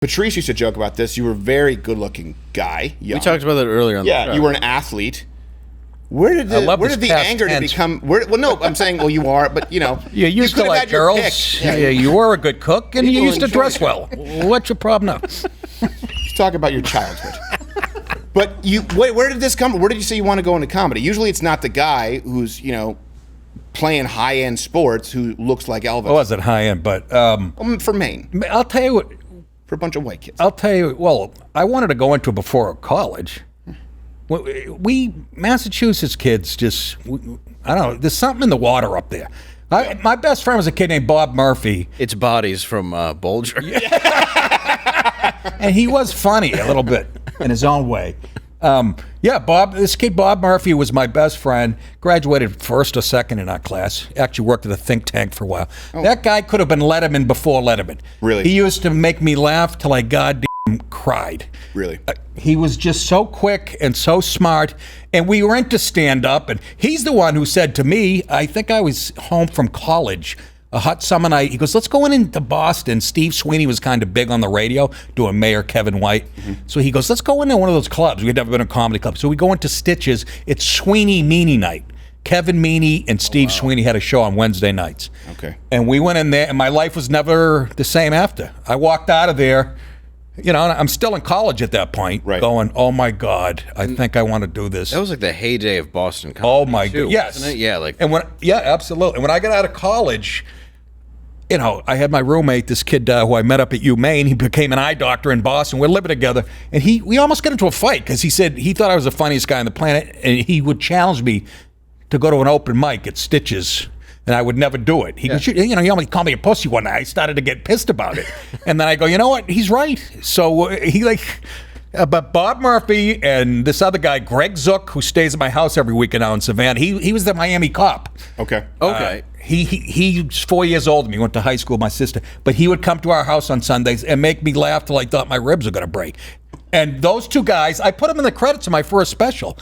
Patrice used to joke about this. You were a very good-looking guy. Young. We talked about that earlier on the show. Yeah, you were an athlete. Where did the anger to become? I'm saying, well, you are, but you used to like girls. Yeah, you were a good cook, and you used to dress well. What's your problem now? Let's talk about your childhood. But where did this come? Where did you say you want to go into comedy? Usually, it's not the guy who's playing high-end sports who looks like Elvis. I wasn't high-end, but for Maine. I'll tell you what. For a bunch of white kids. I'll tell you. Well, I wanted to go into it before college. We Massachusetts kids I don't know. There's something in the water up there. My best friend was a kid named Bob Murphy. It's Bodies from Bulger. And he was funny a little bit in his own way. This kid Bob Murphy was my best friend. Graduated first or second in our class. Actually worked at a think tank for a while. Oh. That guy could have been Letterman before Letterman. Really? He used to make me laugh till I goddamn cried. Really? He was just so quick and so smart, and we were into stand-up, and he's the one who said to me, I think I was home from college, a hot summer night, he goes, let's go into Boston. Steve Sweeney was kind of big on the radio, doing Mayor Kevin White. Mm-hmm. So he goes, let's go into one of those clubs. We'd never been in a comedy club. So we go into Stitches. It's Sweeney Meanie night. Kevin Meany and Steve Sweeney had a show on Wednesday nights. Okay. And we went in there, and my life was never the same after. I walked out of there, I'm still in college at that point, going, oh my God, I think I want to do this. That was like the heyday of Boston comedy. Oh my God, yes. Wasn't it? Yeah, absolutely. And when I got out of college, I had my roommate, this kid who I met up at UMaine. He became an eye doctor in Boston. We're living together, and we almost got into a fight because he said he thought I was the funniest guy on the planet, and he would challenge me to go to an open mic at Stitches. And I would never do it. He goes, you only called me a pussy one night. I started to get pissed about it. And then I go, you know what? He's right. So but Bob Murphy and this other guy, Greg Zook, who stays at my house every weekend out in Savannah, he was the Miami cop. Okay. He's 4 years older than me. He went to high school with my sister. But he would come to our house on Sundays and make me laugh till I thought my ribs were going to break. And those two guys, I put them in the credits of my first special.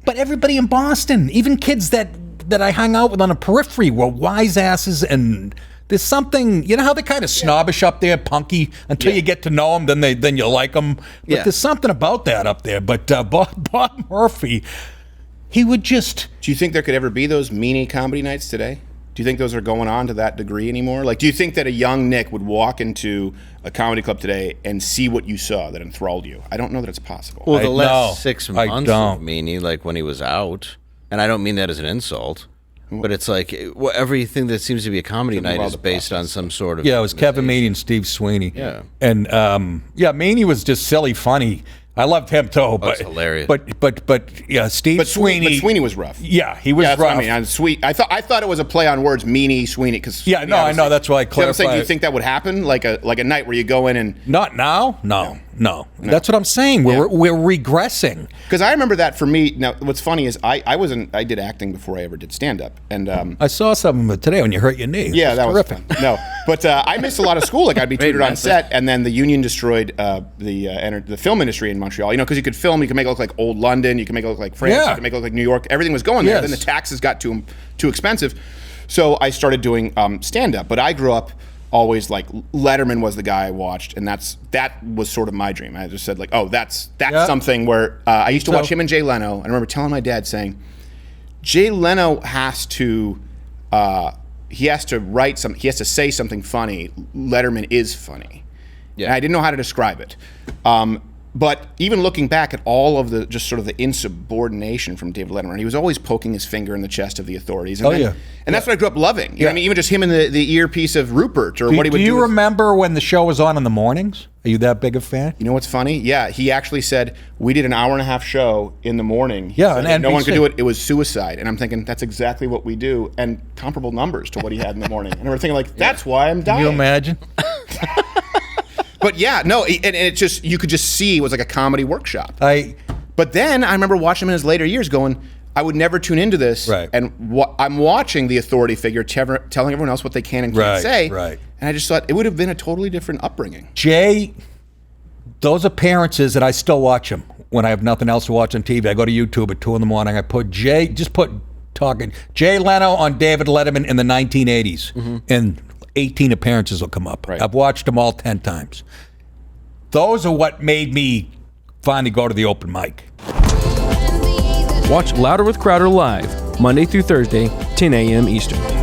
But everybody in Boston, even kids that I hung out with on the periphery were wise asses, and there's something, how they're kind of snobbish up there, punky, until you get to know them, then you like them. But there's something about that up there. But Bob Murphy, he would just... Do you think there could ever be those meanie comedy nights today? Do you think those are going on to that degree anymore? Like, do you think that a young Nick would walk into a comedy club today and see what you saw that enthralled you? I don't know that it's possible. Well, the last 6 months of Meanie, like when he was out... And I don't mean that as an insult, but it's like everything that seems to be a comedy night is based on some sort of... Yeah, it was Kevin Meany and Steve Sweeney. Yeah. And, Meany was just silly funny. I loved him too. But, hilarious. But Steve Sweeney... But Sweeney was rough. Yeah, he was rough. What I mean. I thought it was a play on words, Meanie, Sweeney. I know. That's why I clarified. I'm saying, do you think that would happen? Like a night where you go in and... Not now? No. That's what I'm saying. We're regressing. Because I remember that for me. Now, what's funny is I did acting before I ever did stand-up. And I saw some of it today when you hurt your knee. Yeah, that was terrific. Fun. No, but I missed a lot of school. Like, I'd be tutored on set, and then the union destroyed the film industry in Montreal. Because you could film, you could make it look like old London, you could make it look like France, you could make it look like New York. Everything was going there. Yes. Then the taxes got too expensive. So I started doing stand-up. But I grew up always like Letterman was the guy I watched, and that was sort of my dream. I just said like, oh, that's something where I used to watch him and Jay Leno. I remember telling my dad saying, Jay Leno has to write something, he has to say something funny. Letterman is funny. Yeah. And I didn't know how to describe it. But even looking back at all of the just sort of the insubordination from David Letterman, he was always poking his finger in the chest of the authorities. And and that's what I grew up loving. You know what I mean? Even just him in the earpiece of Rupert or what he would do. Do you remember when the show was on in the mornings? Are you that big a fan? You know what's funny? Yeah, he actually said, we did an hour-and-a-half show in the morning. Yeah, and no one could do it. It was suicide. And I'm thinking, that's exactly what we do, and comparable numbers to what he had in the morning. And we're thinking like, that's why I'm dying. Can you imagine? But yeah, no, and it just, you could just see it was like a comedy workshop. But then I remember watching him in his later years going, I would never tune into this. Right. And I'm watching the authority figure telling everyone else what they can and can't say. Right. And I just thought it would have been a totally different upbringing. Jay, those appearances that I still watch him when I have nothing else to watch on TV. I go to YouTube at 2 a.m. I put Jay Leno on David Letterman in the 1980s. Mm-hmm. And 18 appearances will come up. Right. I've watched them all 10 times. those are what made me finally go to the open mic. Watch Louder with Crowder live, Monday through Thursday, 10 a.m. Eastern.